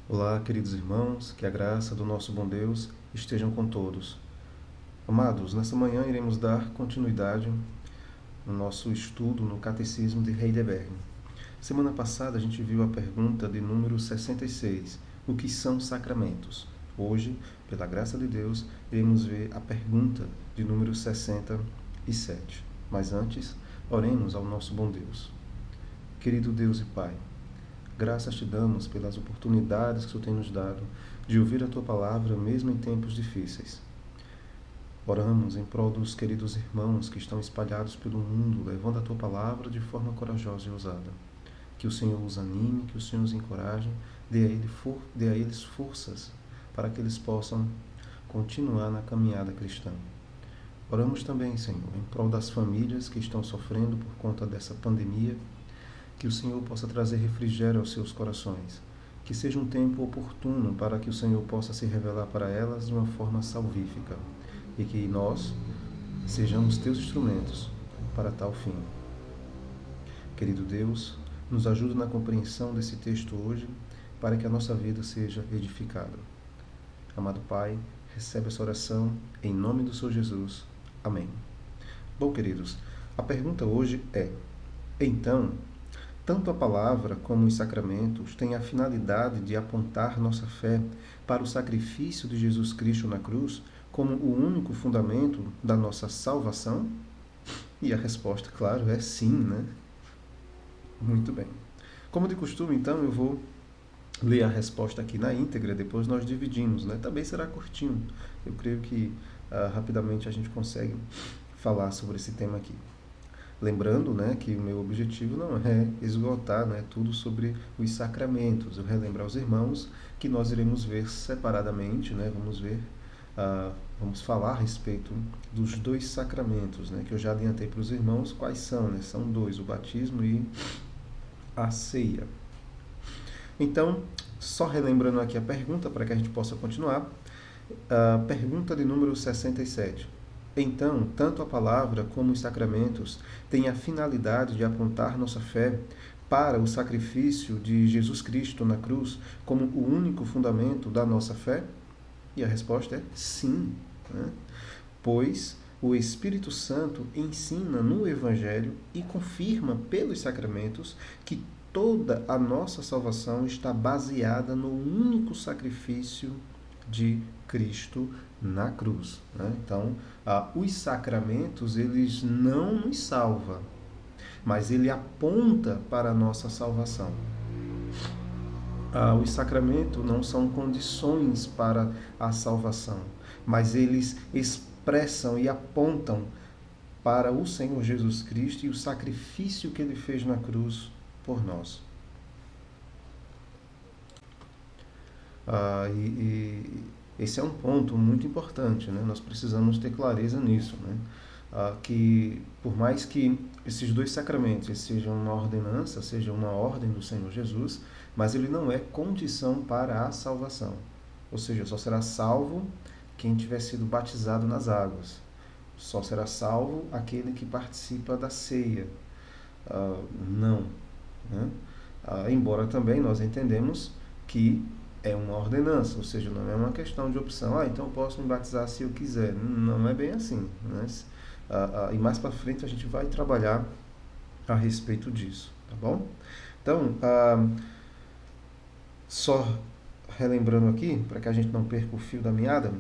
Olá, queridos irmãos, que a graça do nosso bom Deus estejam com todos. Amados, nessa manhã iremos dar continuidade no nosso estudo no Catecismo de Heidelberg. Semana passada a gente viu a pergunta de número 66, o que são sacramentos? Hoje, pela graça de Deus, iremos ver a pergunta de número 67. Mas antes, oremos ao nosso bom Deus. Querido Deus e Pai, graças te damos pelas oportunidades que tu tem nos dado de ouvir a tua palavra mesmo em tempos difíceis. Oramos em prol dos queridos irmãos que estão espalhados pelo mundo, levando a tua palavra de forma corajosa e ousada. Que o Senhor os anime, que o Senhor os encoraje, dê a eles forças para que eles possam continuar na caminhada cristã. Oramos também, Senhor, em prol das famílias que estão sofrendo por conta dessa pandemia, que o Senhor possa trazer refrigério aos seus corações, que seja um tempo oportuno para que o Senhor possa se revelar para elas de uma forma salvífica e que nós sejamos teus instrumentos para tal fim. Querido Deus, nos ajude na compreensão desse texto hoje para que a nossa vida seja edificada. Amado Pai, recebe essa oração em nome do Senhor Jesus. Amém. Bom, queridos, a pergunta hoje é: então, tanto a palavra como os sacramentos têm a finalidade de apontar nossa fé para o sacrifício de Jesus Cristo na cruz como o único fundamento da nossa salvação? E a resposta, claro, é sim, né? Muito bem. Como de costume, então, eu vou ler a resposta aqui na íntegra, depois nós dividimos, né? Também será curtinho. Eu creio que rapidamente a gente consegue falar sobre esse tema aqui. Lembrando, né, que o meu objetivo não é esgotar, né, tudo sobre os sacramentos. Eu relembro aos irmãos que nós iremos ver separadamente, né, vamos falar a respeito dos dois sacramentos, né, que eu já adiantei para os irmãos quais são, né, são dois, o batismo e a ceia. Então, só relembrando aqui a pergunta para que a gente possa continuar. A pergunta de número 67. Então, tanto a palavra como os sacramentos têm a finalidade de apontar nossa fé para o sacrifício de Jesus Cristo na cruz como o único fundamento da nossa fé? E a resposta é sim, né? Pois o Espírito Santo ensina no Evangelho e confirma pelos sacramentos que toda a nossa salvação está baseada no único sacrifício de Cristo na cruz, né? Então, os sacramentos, eles não nos salvam, mas ele aponta para a nossa salvação. Os sacramentos não são condições para a salvação, mas eles expressam e apontam para o Senhor Jesus Cristo e o sacrifício que ele fez na cruz por nós. E esse é um ponto muito importante, né? Nós precisamos ter clareza nisso, né? Que por mais que esses dois sacramentos sejam uma ordenança, sejam uma ordem do Senhor Jesus, mas ele não é condição para a salvação. Ou seja, só será salvo quem tiver sido batizado nas águas. Só será salvo aquele que participa da ceia. Não. Né? Embora também nós entendemos que é uma ordenança, ou seja, não é uma questão de opção. Então eu posso me batizar se eu quiser. Não é bem assim, né? E mais para frente a gente vai trabalhar a respeito disso, tá bom? Então, só relembrando aqui, para que a gente não perca o fio da meada,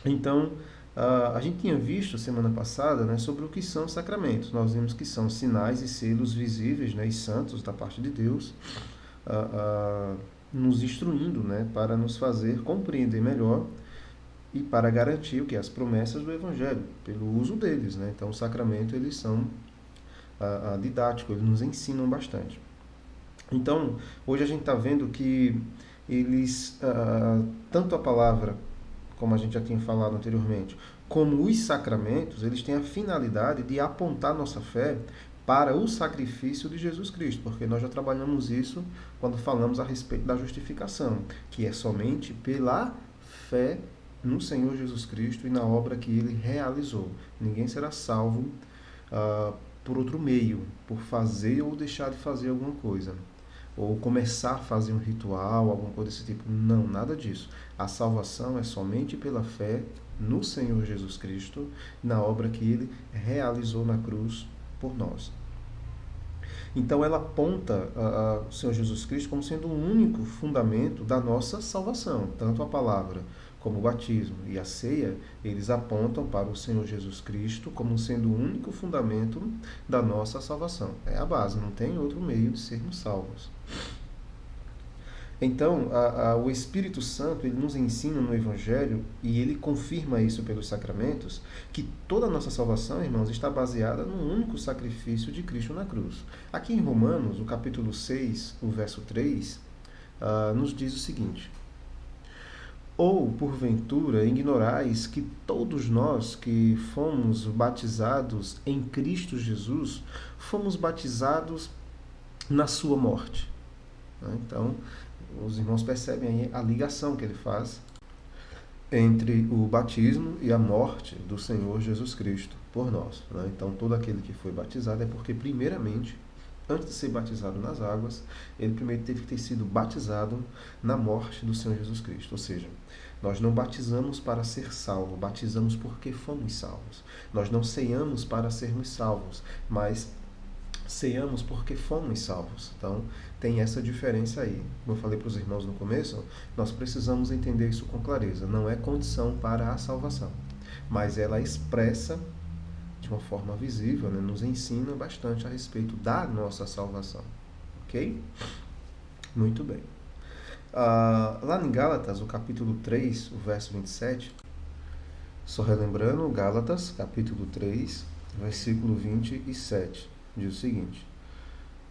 então, a gente tinha visto semana passada, né, sobre o que são sacramentos. Nós vimos que são sinais e selos visíveis, né, e santos da parte de Deus, nos instruindo, né, para nos fazer compreender melhor e para garantir o que as promessas do Evangelho, pelo uso deles, né? Então, os sacramentos, eles são didáticos, eles nos ensinam bastante. Então, hoje a gente está vendo que eles, tanto a palavra, como a gente já tinha falado anteriormente, como os sacramentos, eles têm a finalidade de apontar nossa fé para o sacrifício de Jesus Cristo, porque nós já trabalhamos isso quando falamos a respeito da justificação, que é somente pela fé no Senhor Jesus Cristo e na obra que ele realizou. Ninguém será salvo por outro meio, por fazer ou deixar de fazer alguma coisa. ou começar a fazer um ritual, alguma coisa desse tipo. Não, nada disso. A salvação é somente pela fé no Senhor Jesus Cristo, na obra que Ele realizou na cruz por nós. Então ela aponta o Senhor Jesus Cristo como sendo o único fundamento da nossa salvação. Tanto a palavra como o batismo e a ceia, eles apontam para o Senhor Jesus Cristo como sendo o único fundamento da nossa salvação. É a base, não tem outro meio de sermos salvos. Então, o Espírito Santo, ele nos ensina no Evangelho, e ele confirma isso pelos sacramentos, que toda a nossa salvação, irmãos, está baseada num único sacrifício de Cristo na cruz. Aqui em Romanos, o capítulo 6, o verso 3, nos diz o seguinte: ou, porventura, ignorais que todos nós que fomos batizados em Cristo Jesus, fomos batizados na sua morte. Então, os irmãos percebem aí a ligação que ele faz entre o batismo e a morte do Senhor Jesus Cristo por nós. Então, todo aquele que foi batizado é porque, primeiramente, antes de ser batizado nas águas, ele primeiro teve que ter sido batizado na morte do Senhor Jesus Cristo. Ou seja, nós não batizamos para ser salvo, batizamos porque fomos salvos. Nós não ceiamos para sermos salvos, mas ceiamos porque fomos salvos. Então, tem essa diferença aí. Como eu falei para os irmãos no começo, nós precisamos entender isso com clareza. Não é condição para a salvação, mas ela expressa de uma forma visível, nos ensina bastante a respeito da nossa salvação. Ok? Muito bem. Lá em Gálatas, o capítulo 3, o verso 27, só relembrando, Gálatas, capítulo 3, versículo 27, diz o seguinte: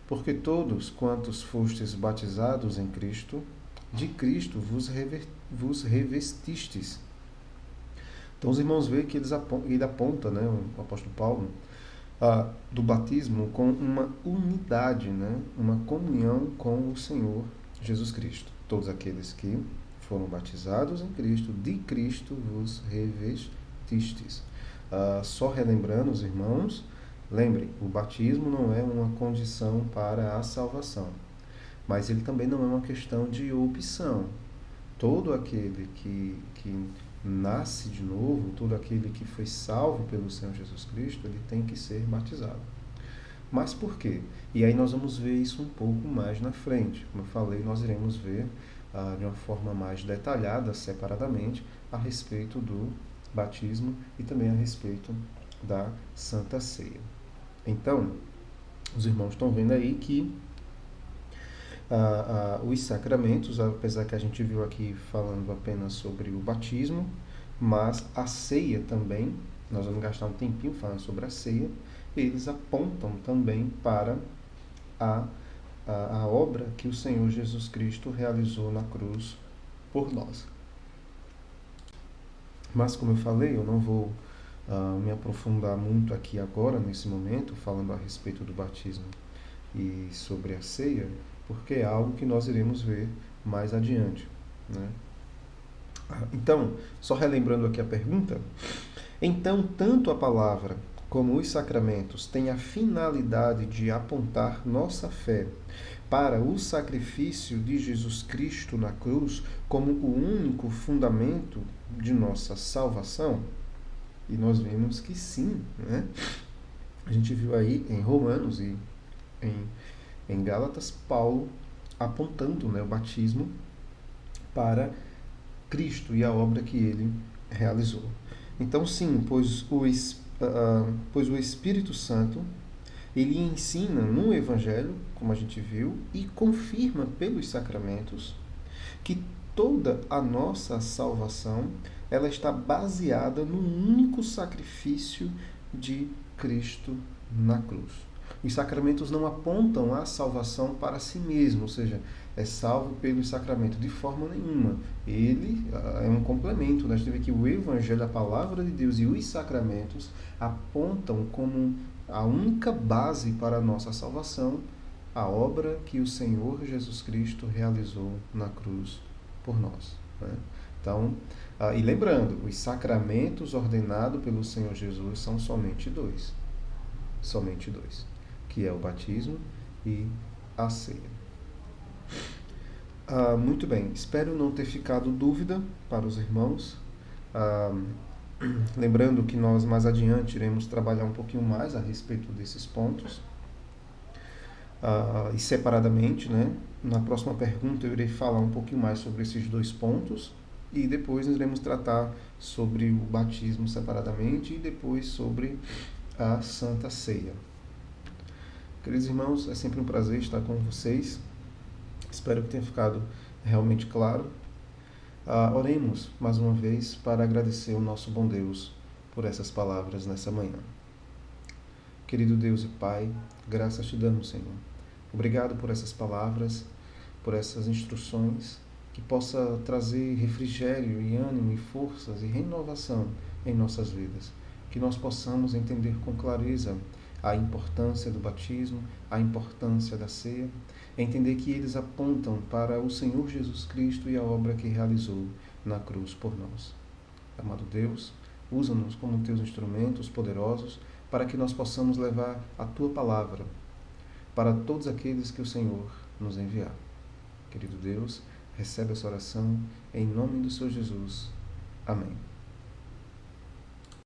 porque todos quantos fostes batizados em Cristo, de Cristo vos revestistes. Então os irmãos veem que ele aponta, o apóstolo Paulo, do batismo com uma unidade, uma comunhão com o Senhor Jesus Cristo. Todos aqueles que foram batizados em Cristo, de Cristo vos revestistes. Só relembrando os irmãos, lembrem, o batismo não é uma condição para a salvação, mas ele também não é uma questão de opção. Todo aquele que nasce de novo, todo aquele que foi salvo pelo Senhor Jesus Cristo, ele tem que ser batizado. Mas por quê? E aí nós vamos ver isso um pouco mais na frente. Como eu falei, nós iremos ver de uma forma mais detalhada, separadamente, a respeito do batismo e também a respeito da Santa Ceia. Então, os irmãos estão vendo aí que os sacramentos, apesar que a gente viu aqui falando apenas sobre o batismo, mas a ceia também, nós vamos gastar um tempinho falando sobre a ceia, eles apontam também para a obra que o Senhor Jesus Cristo realizou na cruz por nós. Mas, como eu falei, eu não vou me aprofundar muito aqui agora, nesse momento, falando a respeito do batismo e sobre a ceia, porque é algo que nós iremos ver mais adiante. Então, só relembrando aqui a pergunta, então, tanto a palavra como os sacramentos têm a finalidade de apontar nossa fé para o sacrifício de Jesus Cristo na cruz como o único fundamento de nossa salvação? E nós vemos que sim, A gente viu aí em Romanos e em Gálatas, Paulo apontando o batismo para Cristo e a obra que ele realizou. Então, sim, pois o Espírito Santo, ele ensina no Evangelho, como a gente viu, e confirma pelos sacramentos que toda a nossa salvação ela está baseada no único sacrifício de Cristo na cruz. Os sacramentos não apontam a salvação para si mesmo, ou seja, é salvo pelos sacramentos de forma nenhuma. Ele é um complemento. Nós temos que o Evangelho, a palavra de Deus e os sacramentos apontam como a única base para a nossa salvação a obra que o Senhor Jesus Cristo realizou na cruz por nós. Então, e lembrando, os sacramentos ordenados pelo Senhor Jesus são somente dois, que é o batismo e a ceia. Muito bem, espero não ter ficado dúvida para os irmãos. Ah, lembrando que nós mais adiante iremos trabalhar um pouquinho mais a respeito desses pontos, e separadamente, né? Na próxima pergunta eu irei falar um pouquinho mais sobre esses dois pontos e depois nós iremos tratar sobre o batismo separadamente e depois sobre a Santa Ceia. Queridos irmãos, é sempre um prazer estar com vocês. Espero que tenha ficado realmente claro. Oremos mais uma vez para agradecer o nosso bom Deus por essas palavras nessa manhã. Querido Deus e Pai, graças te damos, Senhor. Obrigado por essas palavras, por essas instruções, que possa trazer refrigério e ânimo e forças e renovação em nossas vidas. Que nós possamos entender com clareza a importância do batismo, a importância da ceia, entender que eles apontam para o Senhor Jesus Cristo e a obra que realizou na cruz por nós. Amado Deus, usa-nos como teus instrumentos poderosos para que nós possamos levar a tua palavra para todos aqueles que o Senhor nos enviar. Querido Deus, recebe essa oração em nome do Senhor Jesus. Amém.